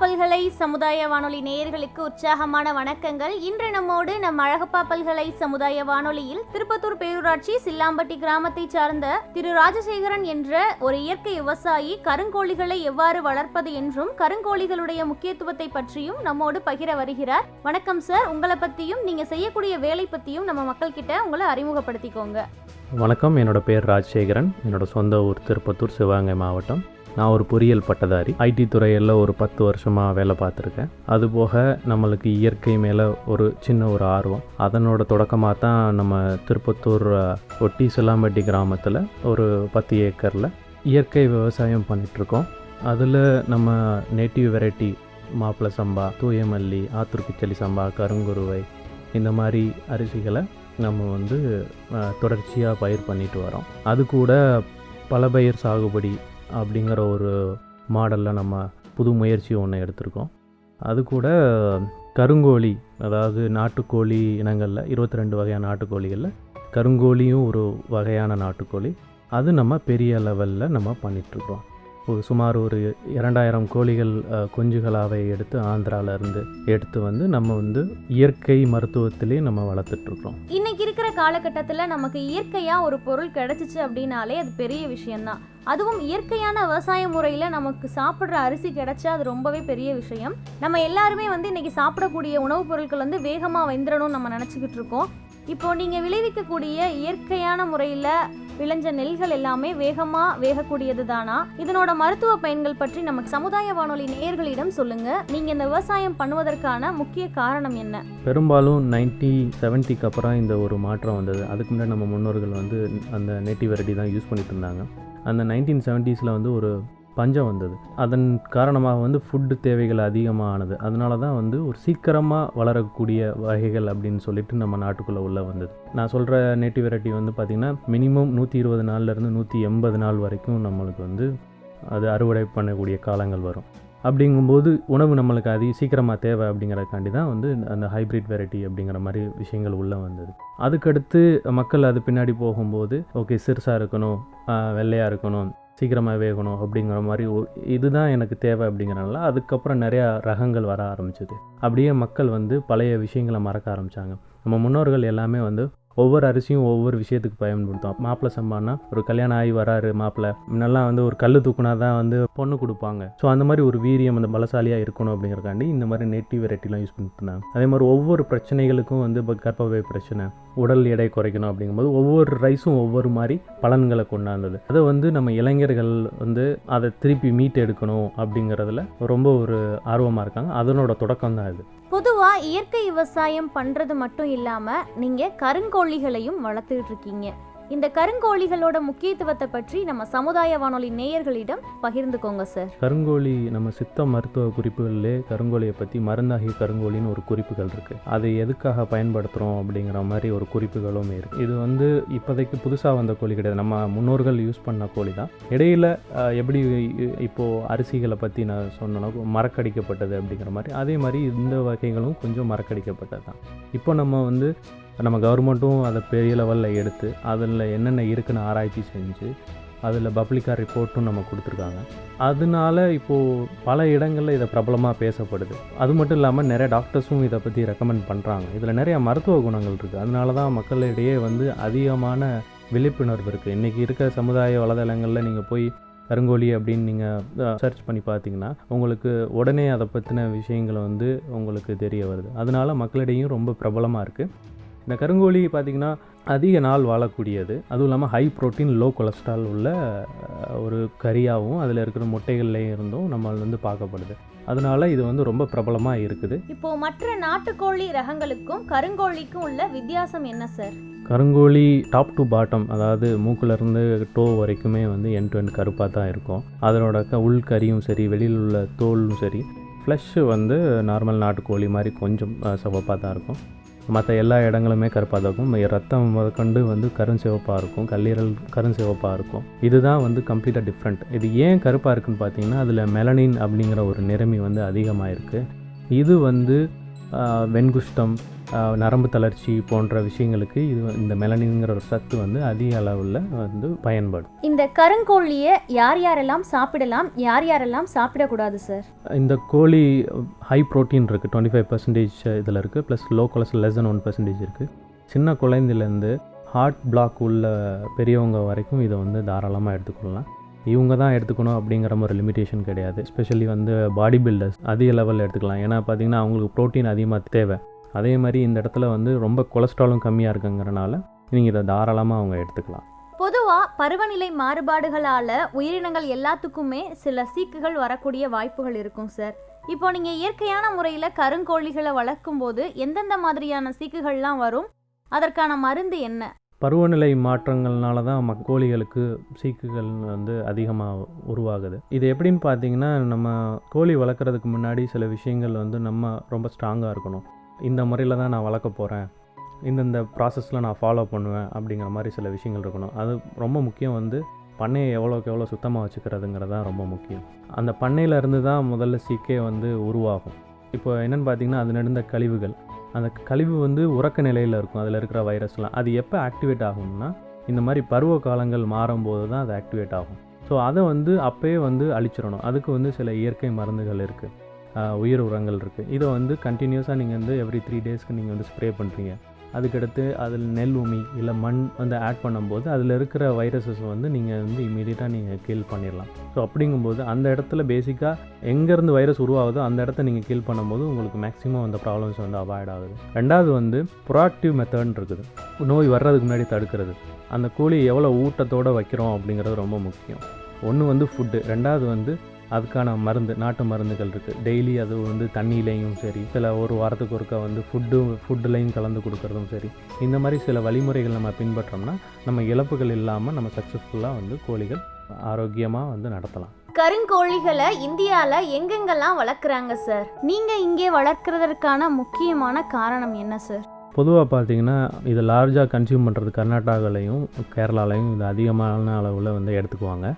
பல்கலை சமுதாய வானொலி நேயர்களுக்கு உற்சாகமான வணக்கங்கள். இன்று நம்மோடு நம் அழகப்பா பல்கலை சமுதாய வானொலியில் திருப்பத்தூர் பேரூராட்சி சில்லாம்பட்டி கிராமத்தை சார்ந்த திரு ராஜசேகரன் என்ற ஒரு இயற்கை விவசாயி கருங்கோழிகளை எவ்வாறு வளர்ப்பது என்றும் கருங்கோழிகளுடைய முக்கியத்துவத்தை பற்றியும் நம்மோடு பகிர வருகிறார். வணக்கம் சார், உங்களை பத்தியும் நீங்க செய்யக்கூடிய வேலை பத்தியும் நம்ம மக்கள் கிட்ட உங்களை அறிமுகப்படுத்திக்கோங்க. வணக்கம், என்னோட பேர் ராஜசேகரன். என்னோட சொந்த ஊர் திருப்பத்தூர், சிவகங்கை மாவட்டம். நான் ஒரு பொறியியல் பட்டதாரி. ஐடி துறையில் ஒரு 10 வருஷமாக வேலை பார்த்துருக்கேன். அதுபோக நம்மளுக்கு இயற்கை மேலே ஒரு சின்ன ஆர்வம். அதனோட தொடக்கமாக தான் நம்ம திருப்பத்தூர் ஒட்டி சில்லாம்பட்டி கிராமத்தில் ஒரு 10 ஏக்கரில் இயற்கை விவசாயம் பண்ணிகிட்ருக்கோம். அதில் நம்ம நேட்டிவ் வெரைட்டி மாப்பிள சம்பா, தூயமல்லி, ஆத்தூர் கிச்சலி சம்பா, கருங்குருவை இந்த மாதிரி அரிசிகளை நம்ம தொடர்ச்சியாக பயிர் பண்ணிட்டு வரோம். அது கூட பல பயிர் சாகுபடி அப்படிங்கிற ஒரு மாடலில் நம்ம புது முயற்சி ஒன்று எடுத்திருக்கோம். அது கூட கருங்கோழி, அதாவது நாட்டுக்கோழி இனங்களில் 22 வகையான நாட்டுக்கோழிகளில் கருங்கோழியும் ஒரு வகையான நாட்டுக்கோழி. அது நம்ம பெரிய லெவலில் நம்ம பண்ணிகிட்ருக்கோம். சுமார் ஒரு 2000 கோழிகள் குஞ்சுகளாகவே எடுத்து ஆந்திராவிலேருந்து எடுத்து நம்ம இயற்கை மருத்துவத்திலே நம்ம வளர்த்துட்ருக்கோம். இன்னைக்கு இருக்கிற காலகட்டத்தில் நமக்கு இயற்கையாக ஒரு பொருள் கிடைச்சிச்சு அப்படின்னாலே அது பெரிய விஷயம்தான். அதுவும் இயற்கையான விவசாய முறையில் நமக்கு சாப்பிட்ற அரிசி கிடைச்சா அது ரொம்பவே பெரிய விஷயம். நம்ம எல்லாருமே இன்னைக்கு சாப்பிடக்கூடிய உணவுப் பொருட்கள் வேகமாக வெந்துடணும்னு நம்ம நினச்சிக்கிட்டு இருக்கோம். இப்போது நீங்கள் விளைவிக்கக்கூடிய இயற்கையான முறையில் விளைஞ்ச நெல்கள் எல்லாமே வேகமாக வேகக்கூடியது தானா? இதனோட மருத்துவ பயன்கள் பற்றி நமக்கு சமுதாய வானொலி நேயர்களிடம் சொல்லுங்கள். நீங்கள் இந்த விவசாயம் பண்ணுவதற்கான முக்கிய காரணம் என்ன? பெரும்பாலும் 1970க்கு அப்புறம் இந்த ஒரு மாற்றம் வந்தது. அதுக்கு முன்னாடி நம்ம முன்னோர்கள் அந்த நேட்டிவ் வெரைட்டி தான் யூஸ் பண்ணிட்டு இருந்தாங்க. அந்த 1970ஸில் ஒரு பஞ்சம் வந்தது. அதன் காரணமாக ஃபுட்டு தேவைகள் அதிகமானது. அதனால தான் ஒரு சீக்கிரமாக வளரக்கூடிய வகைகள் அப்படின்னு சொல்லிட்டு நம்ம நாட்டுக்குள்ளே உள்ளே வந்தது. நான் சொல்கிற நேட்டிவ் வெரைட்டி பார்த்திங்கன்னா மினிமம் 120 நாள்லேருந்து 180 நாள் வரைக்கும் நம்மளுக்கு அது அறுவடை பண்ணக்கூடிய காலங்கள் வரும். அப்படிங்கும்போது உணவு நம்மளுக்கு சீக்கிரமாக தேவை அப்படிங்கிறதுக்காண்டி தான் அந்த ஹைப்ரிட் வெரைட்டி அப்படிங்கிற மாதிரி விஷயங்கள் உள்ளே வந்தது. அதுக்கடுத்து மக்கள் அது பின்னாடி போகும்போது ஓகே, சிறுசாக இருக்கணும், வெள்ளையாக இருக்கணும், சீக்கிரமாக வேகணும் அப்படிங்கிற மாதிரி இதுதான் எனக்கு தேவை அப்படிங்கிறனால அதுக்கப்புறம் நிறையா ரகங்கள் வர ஆரம்பிச்சிது. அப்படியே மக்கள் பழைய விஷயங்களை மறக்க ஆரம்பித்தாங்க. நம்ம முன்னோர்கள் எல்லாமே ஒவ்வொரு அரிசியும் ஒவ்வொரு விஷயத்துக்கு பயன்படுத்தும். மாப்பிள சம்பானா ஒரு கல்யாணம் ஆகி வராரு மாப்பிள்ளை, முன்னெல்லாம் ஒரு கல் தூக்குனா தான் பொண்ணு கொடுப்பாங்க. ஸோ அந்த மாதிரி ஒரு வீரியம் பலசாலியாக இருக்கணும் அப்படிங்கிறக்காண்டி இந்த மாதிரி நேட்டிவ் வெரைட்டிலாம் யூஸ் பண்ணிட்டு இருந்தாங்க. அதே மாதிரி ஒவ்வொரு பிரச்சனைகளுக்கும் இப்போ கர்ப்பப்பை பிரச்சனை, உடல் எடை குறைக்கணும் அப்படிங்கும்போது ஒவ்வொரு ரைஸும் ஒவ்வொரு மாதிரி பலன்களை கொண்டாந்தது. அதை நம்ம இளைஞர்கள் அதை திருப்பி மீட் எடுக்கணும் அப்படிங்கிறதுல ரொம்ப ஒரு ஆர்வமாக இருக்காங்க. அதனோட தொடக்கம் தான் இது. பொதுவாக இயற்கை விவசாயம் பண்ணுறது மட்டும் இல்லாமல் நீங்கள் கருங்கோழிகளையும் வளர்த்துக்கிட்டு இருக்கீங்க. இந்த கருங்கோழிகளோட முக்கியத்துவத்தை பற்றி நம்ம சமுதாய வானொலி நேயர்களிடம் பகிர்ந்துக்கோங்க சார். கருங்கோழி நம்ம சித்த மருத்துவ குறிப்புகளிலே கருங்கோழியை பற்றி மருந்தாகிய கருங்கோழின்னு ஒரு குறிப்புகள் இருக்குது. அதை எதுக்காக பயன்படுத்துகிறோம் அப்படிங்கிற மாதிரி ஒரு குறிப்புகளும் இருக்குது. இது இப்போதைக்கு புதுசாக வந்த கோழி கிடையாது, நம்ம முன்னோர்கள் யூஸ் பண்ண கோழி தான். இடையில் எப்படி இப்போது அரிசிகளை பற்றி நான் சொன்னோன்னா மறக்கடிக்கப்பட்டது அப்படிங்கிற மாதிரி, அதே மாதிரி இந்த வகைகளும் கொஞ்சம் மறக்கடிக்கப்பட்டது தான். இப்போ நம்ம கவர்மெண்ட்டும் அதை பெரிய லெவலில் எடுத்து அதில் என்னென்ன இருக்குன்னு ஆராய்ச்சி செஞ்சு அதில் பப்ளிக்காக ரிப்போர்ட்டும் நம்ம கொடுத்துருக்காங்க. அதனால இப்போது பல இடங்களில் இதை பிரபலமாக பேசப்படுது. அது மட்டும் இல்லாமல் நிறைய டாக்டர்ஸும் இதை பற்றி ரெக்கமெண்ட் பண்ணுறாங்க. இதில் நிறைய மருத்துவ குணங்கள் இருக்குது. அதனால தான் மக்களிடையே அதிகமான விழிப்புணர்வு இருக்குது. இன்றைக்கி இருக்க சமுதாய வலைதளங்களில் நீங்கள் போய் கருங்கோழி அப்படின்னு நீங்கள் சர்ச் பண்ணி பார்த்தீங்கன்னா உங்களுக்கு உடனே அதை பற்றின விஷயங்களை உங்களுக்கு தெரிய வருது. அதனால மக்களிடையும் ரொம்ப பிரபலமாக இருக்குது. இந்த கருங்கோழி பார்த்திங்கன்னா அதிக நாள் வாழக்கூடியது. அதுவும் இல்லாமல் ஹை ப்ரோட்டீன், லோ கொலஸ்ட்ரால் உள்ள ஒரு கறியாகவும் அதில் இருக்கிற முட்டைகள்லேயும் இருந்தும் நம்ம பார்க்கப்படுது. அதனால இது ரொம்ப பிரபலமாக இருக்குது. இப்போது மற்ற நாட்டுக்கோழி ரகங்களுக்கும் கருங்கோழிக்கும் உள்ள வித்தியாசம் என்ன சார்? கருங்கோழி டாப் டு பாட்டம், அதாவது மூக்கிலேருந்து டோ வரைக்குமே எண்ட் டு எண்ட் கருப்பாக தான் இருக்கும். அதனோட உள்கறியும் சரி, வெளியில் உள்ள தோலும் சரி, ஃப்ளஷ்ஷு நார்மல் நாட்டுக்கோழி மாதிரி கொஞ்சம் சிவப்பாக தான் இருக்கும். மற்ற எல்லா இடங்களுமே கருப்பாக தான் இருக்கும். ரத்தம் முதற்கொண்டு கருஞ்சிவப்பாக இருக்கும், கல்லீரல் கருஞ்சிவப்பாக இருக்கும். இதுதான் கம்ப்ளீட்டாக டிஃப்ரெண்ட். இது ஏன் கருப்பாக இருக்குதுன்னு பார்த்தீங்கன்னா அதில் மெலனின் அப்படிங்கிற ஒரு நிறமி அதிகமாக இருக்குது. இது வெண்குஷ்டம், நரம்பு தளர்ச்சி போன்ற விஷயங்களுக்கு இது இந்த மெலனின்ங்கிற ஒரு சத்து வந்து அதிக அளவில் வந்து பயன்படும். இந்த கருங்கோழியை யார் யாரெல்லாம் சாப்பிடலாம், யார் யாரெல்லாம் சாப்பிடக்கூடாது சார்? இந்த கோழி ஹை ப்ரோட்டீன் இருக்குது, 25% இதில் இருக்குது, plus low cholesterol less than 1% இருக்குது. சின்ன குழந்தைலேருந்து ஹார்ட் பிளாக் உள்ள பெரியவங்க வரைக்கும் இதை வந்து தாராளமாக எடுத்துக்கொள்ளலாம். இவங்க தான் எடுத்துக்கணும் அப்படிங்கிற ஒரு லிமிட்டேஷன் கிடையாது. எஸ்பெஷலி வந்து பாடி பில்டர்ஸ் அதிக லெவலில் எடுத்துக்கலாம். ஏன்னா பார்த்திங்கன்னா அவங்களுக்கு ப்ரோட்டீன் அதிகமாக தேவை. அதே மாதிரி இந்த இடத்துல வந்து ரொம்ப கொலஸ்ட்ராலும் கம்மியாக இருக்குங்கிறனால நீங்கள் இதை தாராளமாக அவங்க எடுத்துக்கலாம். பொதுவாக பருவநிலை மாறுபாடுகளால் உயிரினங்கள் எல்லாத்துக்குமே சில சீக்குகள் வரக்கூடிய வாய்ப்புகள் இருக்கும் சார். இப்போ நீங்கள் இயற்கையான முறையில் கருங்கோழிகளை வளர்க்கும் போது எந்தெந்த மாதிரியான சீக்குகள்லாம் வரும், அதற்கான மருந்து என்ன? பருவநிலை மாற்றங்கள்னால தான் கோழிகளுக்கு சீக்குகள் வந்து அதிகமாக உருவாகுது. இது எப்படின்னு பார்த்தீங்கன்னா, நம்ம கோழி வளர்க்குறதுக்கு முன்னாடி சில விஷயங்கள் வந்து நம்ம ரொம்ப ஸ்ட்ராங்காக இருக்கணும். இந்த முறையில் தான் நான் வளர்க்க போகிறேன், இந்தந்த ப்ராசஸில் நான் ஃபாலோ பண்ணுவேன் அப்படிங்கிற மாதிரி சில விஷயங்கள் இருக்கணும். அது ரொம்ப முக்கியம். வந்து பண்ணையை எவ்வளோக்கு எவ்வளோ சுத்தமாக வச்சுக்கிறதுங்கிறது தான் ரொம்ப முக்கியம். அந்த பண்ணையிலேருந்து தான் முதல்ல சீக்கே வந்து உருவாகும். இப்போ என்னென்னு பார்த்தீங்கன்னா, அது நடந்த கழிவுகள், அந்த கழிவு வந்து உறக்க நிலையில் இருக்கும். அதில் இருக்கிற வைரஸ்லாம் அது எப்போ ஆக்டிவேட் ஆகும்னா, இந்த மாதிரி பருவ காலங்கள் மாறும்போது தான் அது ஆக்டிவேட் ஆகும். ஸோ அதை வந்து அப்போயே வந்து அழிச்சிடணும். அதுக்கு வந்து சில இயற்கை மருந்துகள் இருக்குது, உயிர் உரங்கள் இருக்குது. இதை வந்து கண்டினியூஸாக நீங்கள் வந்து எவ்ரி 3 டேஸ்க்கு நீங்கள் வந்து ஸ்ப்ரே பண்ணுறீங்க. அதுக்கடுத்து அதில் நெல் உமி இல்லை மண் வந்து ஆட் பண்ணும்போது அதில் இருக்கிற வைரஸஸ் வந்து நீங்கள் வந்து இமீடியட்டாக நீங்கள் கில் பண்ணிடலாம். ஸோ அப்படிங்கும்போது அந்த இடத்துல பேசிக்காக எங்கேருந்து வைரஸ் உருவாகுதோ அந்த இடத்த நீங்கள் கில் பண்ணும்போது உங்களுக்கு மேக்ஸிமம் அந்த ப்ராப்ளம்ஸ் வந்து அவாய்ட் ஆகுது. ரெண்டாவது வந்து ப்ரோஆக்டிவ் மெத்தட்னு இருக்குது, நோய் வர்றதுக்கு முன்னாடி தடுக்கிறது. அந்த கோழியை எவ்வளோ ஊட்டத்தோடு வைக்கிறோம் அப்படிங்கிறது ரொம்ப முக்கியம். ஒன்று வந்து ஃபுட்டு, ரெண்டாவது வந்து அதுக்கான மருந்து, நாட்டு மருந்துகள் இருக்குது. டெய்லி அது வந்து தண்ணியிலையும் சரி, சில ஒரு வாரத்துக்கு ஒருக்கா வந்து ஃபுட்டுலையும் கலந்து கொடுக்குறதும் சரி. இந்த மாதிரி சில வழிமுறைகள் நம்ம பின்பற்றோம்னா நம்ம இழப்புகள் இல்லாமல் நம்ம சக்ஸஸ்ஃபுல்லாக வந்து கோழிகள் ஆரோக்கியமாக வந்து நடத்தலாம். கருங்கோழிகளை இந்தியாவில் எங்கெங்கெல்லாம் வளர்க்குறாங்க சார்? நீங்கள் இங்கே வளர்க்குறதற்கான முக்கியமான காரணம் என்ன சார்? பொதுவாக பார்த்தீங்கன்னா இது லார்ஜாக கன்சியூம் பண்ணுறது கர்நாடகாலையும் கேரளாலையும் இது அதிகமான அளவில் வந்து எடுத்துக்குவாங்க.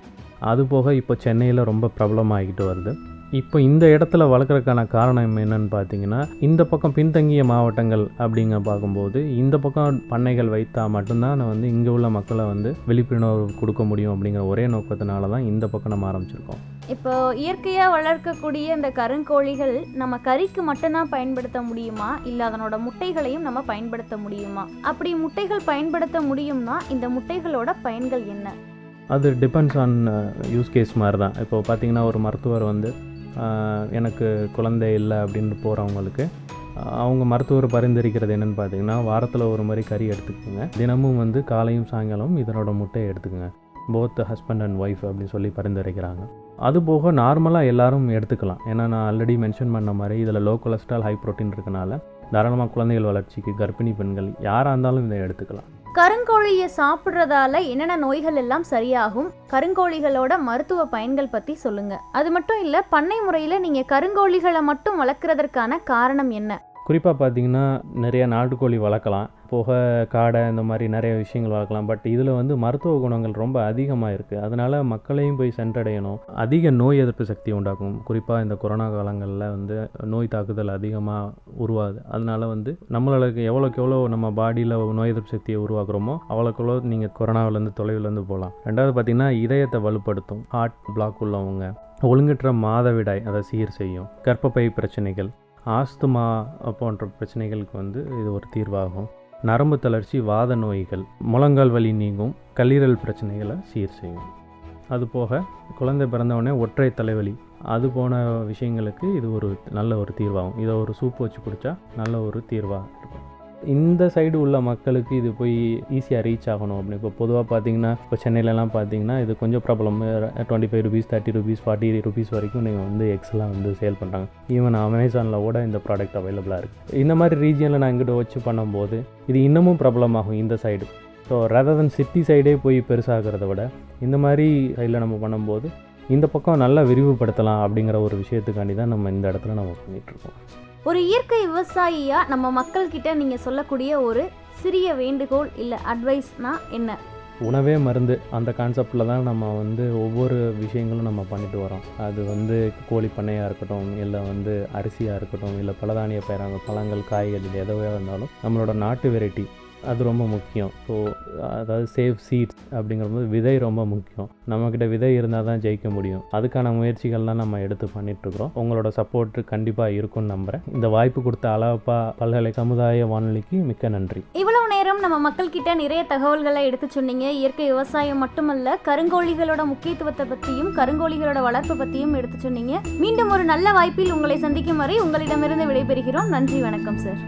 அதுபோக இப்போ சென்னையில் ரொம்ப பிரபலமாகிட்டு வருது. இப்போ இந்த இடத்துல வளர்க்குறதுக்கான காரணம் என்னன்னு பார்த்தீங்கன்னா, இந்த பக்கம் பின்தங்கிய மாவட்டங்கள் அப்படிங்க பார்க்கும்போது இந்த பக்கம் பண்ணைகள் வைத்தால் மட்டும்தான் வந்து இங்கே உள்ள மக்களை வந்து விழிப்புணர்வு கொடுக்க முடியும் அப்படிங்கிற ஒரே நோக்கத்தினால தான் இந்த பக்கம் நம்ம ஆரம்பிச்சிருக்கோம். இப்போ இயற்கையாக வளர்க்கக்கூடிய இந்த கருங்கோழிகள் நம்ம கறிக்கு மட்டும்தான் பயன்படுத்த முடியுமா, இல்லை அதனோட முட்டைகளையும் நம்ம பயன்படுத்த முடியுமா? அப்படி முட்டைகள் பயன்படுத்த முடியும்னா இந்த முட்டைகளோட பயன்கள் என்ன? அது டிபெண்ட்ஸ் ஆன் யூஸ் கேஸ் மாதிரி தான். இப்போ பார்த்திங்கன்னா ஒரு மருத்துவர் வந்து எனக்கு குழந்தை இல்லை அப்படின்னு போகிறவங்களுக்கு அவங்க மருத்துவர் பரிந்துரைக்கிறது என்னென்னு பார்த்தீங்கன்னா, வாரத்தில் ஒரு முறை கறி எடுத்துக்கோங்க, தினமும் வந்து காலையும் சாயங்காலமும் இதனோட முட்டையை எடுத்துக்கோங்க, போத் ஹஸ்பண்ட் அண்ட் ஒய்ஃப் அப்படின்னு சொல்லி பரிந்துரைக்கிறாங்க. அதுபோக நார்மலாக எல்லாரும் எடுத்துக்கலாம். ஏன்னா நான் ஆல்ரெடி மென்ஷன் பண்ண மாதிரி இதில் லோ கொலஸ்ட்ரால் ஹை ப்ரோட்டீன் இருக்கனால தாராளமாக குழந்தைகள் வளர்ச்சிக்கு கர்ப்பிணி பெண்கள் யாராக இருந்தாலும் இதை எடுத்துக்கலாம். கருங்கோழியை சாப்பிட்றதால என்னென்ன நோய்கள் எல்லாம் சரியாகும், கருங்கோழிகளோட மருத்துவ பயன்கள் பற்றி சொல்லுங்கள். அது மட்டும் இல்லை, பண்ணை முறையில் நீங்கள் கருங்கோழிகளை மட்டும் வளர்க்குறதற்கான காரணம் என்ன? குறிப்பாக பார்த்தீங்கன்னா நிறைய நாட்டுக்கோழி வளர்க்கலாம், போக காடை இந்த மாதிரி நிறைய விஷயங்கள் வளர்க்கலாம். பட் இதில் வந்து மருத்துவ குணங்கள் ரொம்ப அதிகமாக இருக்குது. அதனால் மக்களையும் போய் சென்றடையணும். அதிக நோய் எதிர்ப்பு சக்தி உண்டாக்கும். குறிப்பாக இந்த கொரோனா காலங்களில் வந்து நோய் தாக்குதல் அதிகமாக உருவாகுது. அதனால் வந்து நம்மளுக்கு எவ்வளோக்கு எவ்வளோ நம்ம பாடியில் நோய் எதிர்ப்பு சக்தியை உருவாக்குறோமோ அவ்வளோக்கு எவ்வளோ நீங்கள் கொரோனாவிலேருந்து தொலைவிலேருந்து போகலாம். ரெண்டாவது பார்த்திங்கன்னா இதயத்தை வலுப்படுத்தும். ஹார்ட் பிளாக் உள்ளவங்க, ஒழுங்கற்ற மாதவிடாய் அதை சீர் செய்யும். கர்ப்பப்பை பிரச்சனைகள், ஆஸ்துமா போன்ற பிரச்சனைகளுக்கு வந்து இது ஒரு தீர்வாகும். நரம்பு தளர்ச்சி, வாத நோய்கள், முழங்கால் வலி நீங்கும். கல்லீரல் பிரச்சனைகளை சீர் செய்யும். அதுபோக குழந்தை பிறந்தவுடனே ஒற்றை தலைவலி, அது போன விஷயங்களுக்கு இது ஒரு நல்ல ஒரு தீர்வாகும். இதை ஒரு சூப் வச்சு குடித்தா நல்ல ஒரு தீர்வாக இருக்கும். இந்த சைடு உள்ள மக்களுக்கு இது போய் ஈஸியாக ரீச் ஆகணும் அப்படின்னு இப்போ பொதுவாக பார்த்தீங்கன்னா, இப்போ சென்னையிலலாம் பார்த்தீங்கன்னா இது கொஞ்சம் ப்ராப்ளம். 25 ரூபீஸ், 30 ரூபீஸ், 40 ரூபீஸ் வரைக்கும் நீங்கள் வந்து எக்ஸ்லாம் வந்து சேல் பண்ணுறாங்க. ஈவன் அமேசானில் கூட இந்த ப்ராடக்ட் அவைலபிளாக இருக்குது. இந்த மாதிரி ரீஜியனில் நான் இங்கிட்ட வச்சு பண்ணும்போது இது இன்னமும் பிரபலமாகும் இந்த side. So rather than city சைடே போய் பெருசாகிறத விட இந்த மாதிரி சைடில் நம்ம பண்ணும்போது இந்த பக்கம் நல்லா விரிவுபடுத்தலாம் அப்படிங்கிற ஒரு விஷயத்துக்காண்டி தான் நம்ம இந்த இடத்துல நம்ம பண்ணிகிட்ருக்கோம். ஒரு இயற்கை விவசாயியாக நம்ம மக்கள்கிட்ட நீங்கள் சொல்லக்கூடிய ஒரு சிறிய வேண்டுகோள் இல்லை அட்வைஸ்னால் என்ன? உணவே மருந்து அந்த கான்செப்டில் தான் நம்ம வந்து ஒவ்வொரு விஷயங்களும் நம்ம பண்ணிட்டு வரோம். அது வந்து கோழி பண்ணையாக இருக்கட்டும், இல்லை வந்து அரிசியாக இருக்கட்டும், இல்லை பலதானிய பயிராக பழங்கள் காய்கறிகள் எதுவாக இருந்தாலும் நம்மளோட நாட்டு வெரைட்டி அது ரொம்ப முக்கியம். ஸோ அதாவது சேவ் சீட்ஸ் அப்படிங்கிறபோது விதை ரொம்ப முக்கியம். நம்மக்கிட்ட விதை இருந்தால் தான் ஜெயிக்க முடியும். அதுக்கான முயற்சிகள் தான் நம்ம எடுத்து பண்ணிகிட்ருக்குறோம். உங்களோட சப்போர்ட் கண்டிப்பாக இருக்கும்னு நம்புகிறேன். இந்த வாய்ப்பு கொடுத்த அழகப்பா பல்கலை சமுதாய வானொலிக்கு மிக்க நன்றி. இவ்வளவு நேரம் நம்ம மக்கள்கிட்ட நிறைய தகவல்களை எடுத்து சொன்னீங்க. இயற்கை விவசாயம் மட்டுமல்ல, கருங்கோழிகளோட முக்கியத்துவத்தை பற்றியும் கருங்கோழிகளோட வளர்ப்பு பற்றியும் எடுத்து சொன்னீங்க. மீண்டும் ஒரு நல்ல வாய்ப்பில் உங்களை சந்திக்கும் வரை உங்களிடமிருந்து விடைபெறுகிறோம். நன்றி, வணக்கம் சார்.